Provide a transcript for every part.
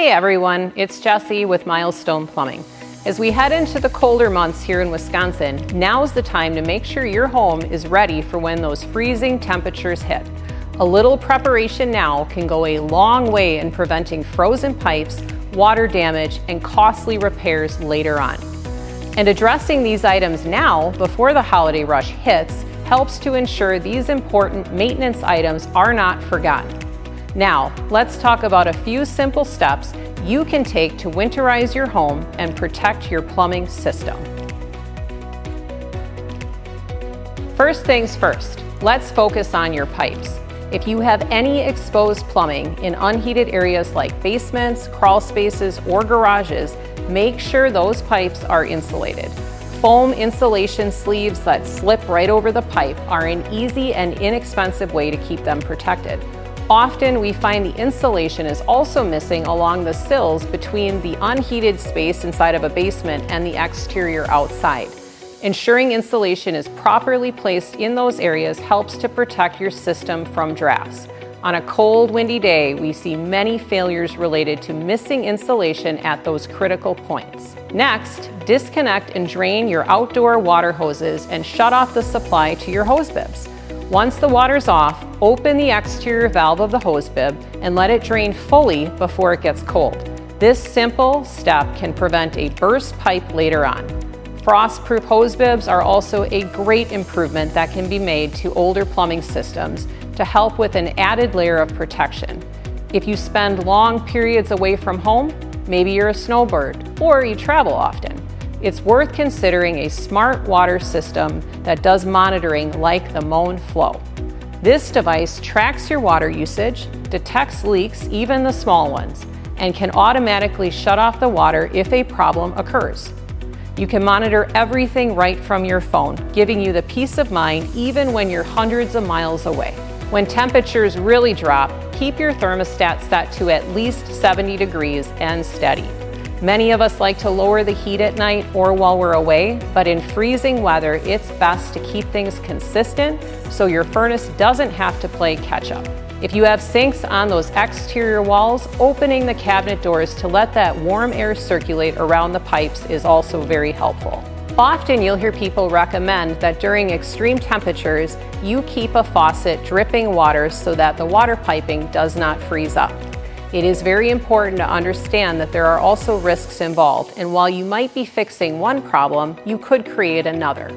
Hey everyone, it's Jessie with Milestone Plumbing. As we head into the colder months here in Wisconsin, now's the time to make sure your home is ready for when those freezing temperatures hit. A little preparation now can go a long way in preventing frozen pipes, water damage, and costly repairs later on. And addressing these items now, before the holiday rush hits, helps to ensure these important maintenance items are not forgotten. Now, let's talk about a few simple steps you can take to winterize your home and protect your plumbing system. First things first, let's focus on your pipes. If you have any exposed plumbing in unheated areas like basements, crawl spaces, or garages, make sure those pipes are insulated. Foam insulation sleeves that slip right over the pipe are an easy and inexpensive way to keep them protected. Often we find the insulation is also missing along the sills between the unheated space inside of a basement and the exterior outside. Ensuring insulation is properly placed in those areas helps to protect your system from drafts. On a cold, windy day, we see many failures related to missing insulation at those critical points. Next, disconnect and drain your outdoor water hoses and shut off the supply to your hose bibs. Once the water's off, open the exterior valve of the hose bib and let it drain fully before it gets cold. This simple step can prevent a burst pipe later on. Frost-proof hose bibs are also a great improvement that can be made to older plumbing systems to help with an added layer of protection. If you spend long periods away from home, maybe you're a snowbird or you travel often, it's worth considering a smart water system that does monitoring like the Moan Flow. This device tracks your water usage, detects leaks, even the small ones, and can automatically shut off the water if a problem occurs. You can monitor everything right from your phone, giving you the peace of mind even when you're hundreds of miles away. When temperatures really drop, keep your thermostat set to at least 70 degrees and steady. Many of us like to lower the heat at night or while we're away, but in freezing weather, it's best to keep things consistent so your furnace doesn't have to play catch up. If you have sinks on those exterior walls, opening the cabinet doors to let that warm air circulate around the pipes is also very helpful. Often you'll hear people recommend that during extreme temperatures, you keep a faucet dripping water so that the water piping does not freeze up. It is very important to understand that there are also risks involved, and while you might be fixing one problem, you could create another.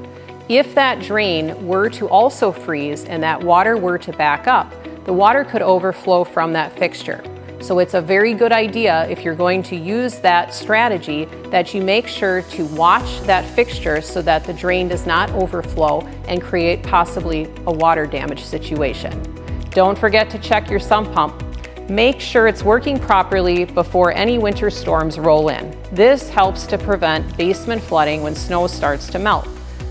If that drain were to also freeze and that water were to back up, the water could overflow from that fixture. So it's a very good idea, if you're going to use that strategy, that you make sure to watch that fixture so that the drain does not overflow and create possibly a water damage situation. Don't forget to check your sump pump. Make sure it's working properly before any winter storms roll in. This helps to prevent basement flooding when snow starts to melt.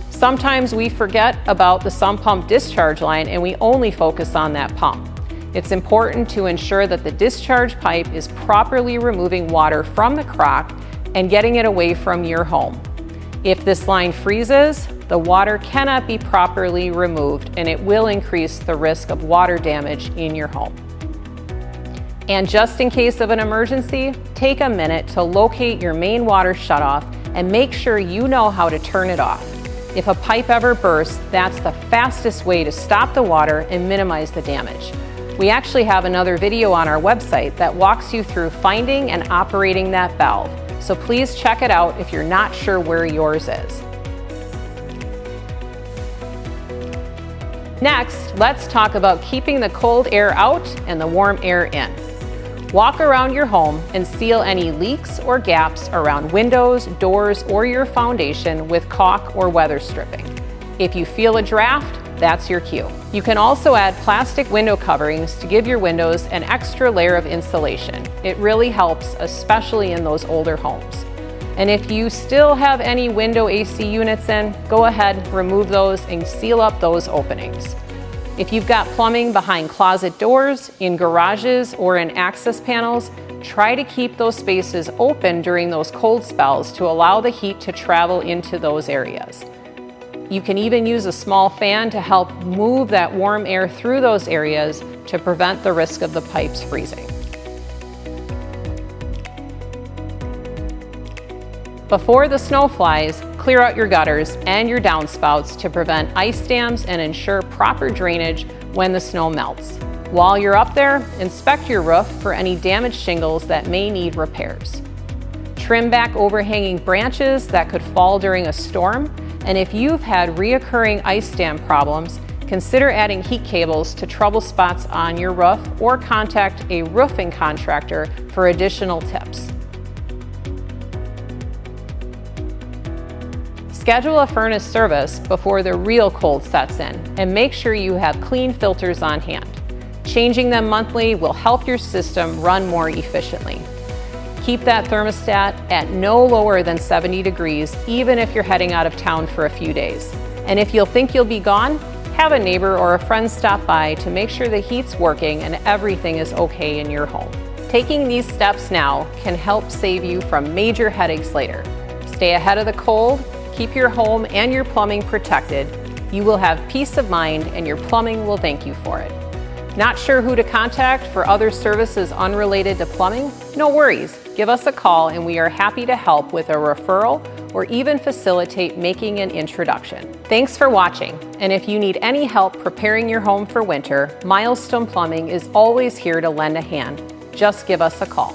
Sometimes we forget about the sump pump discharge line and we only focus on that pump. It's important to ensure that the discharge pipe is properly removing water from the crock and getting it away from your home. If this line freezes, the water cannot be properly removed and it will increase the risk of water damage in your home. And just in case of an emergency, take a minute to locate your main water shutoff and make sure you know how to turn it off. If a pipe ever bursts, that's the fastest way to stop the water and minimize the damage. We actually have another video on our website that walks you through finding and operating that valve. So please check it out if you're not sure where yours is. Next, let's talk about keeping the cold air out and the warm air in. Walk around your home and seal any leaks or gaps around windows, doors, or your foundation with caulk or weather stripping. If you feel a draft, that's your cue. You can also add plastic window coverings to give your windows an extra layer of insulation. It really helps, especially in those older homes. And if you still have any window AC units in, go ahead, remove those and seal up those openings. If you've got plumbing behind closet doors, in garages, or in access panels, try to keep those spaces open during those cold spells to allow the heat to travel into those areas. You can even use a small fan to help move that warm air through those areas to prevent the risk of the pipes freezing. Before the snow flies, clear out your gutters and your downspouts to prevent ice dams and ensure proper drainage when the snow melts. While you're up there, inspect your roof for any damaged shingles that may need repairs. Trim back overhanging branches that could fall during a storm, and if you've had reoccurring ice dam problems, consider adding heat cables to trouble spots on your roof or contact a roofing contractor for additional tips. Schedule a furnace service before the real cold sets in, and make sure you have clean filters on hand. Changing them monthly will help your system run more efficiently. Keep that thermostat at no lower than 70 degrees, even if you're heading out of town for a few days. And if you'll think you'll be gone, have a neighbor or a friend stop by to make sure the heat's working and everything is okay in your home. Taking these steps now can help save you from major headaches later. Stay ahead of the cold, keep your home and your plumbing protected. You will have peace of mind and your plumbing will thank you for it. Not sure who to contact for other services unrelated to plumbing? No worries. Give us a call and we are happy to help with a referral or even facilitate making an introduction. Thanks for watching. And if you need any help preparing your home for winter, Milestone Plumbing is always here to lend a hand. Just give us a call.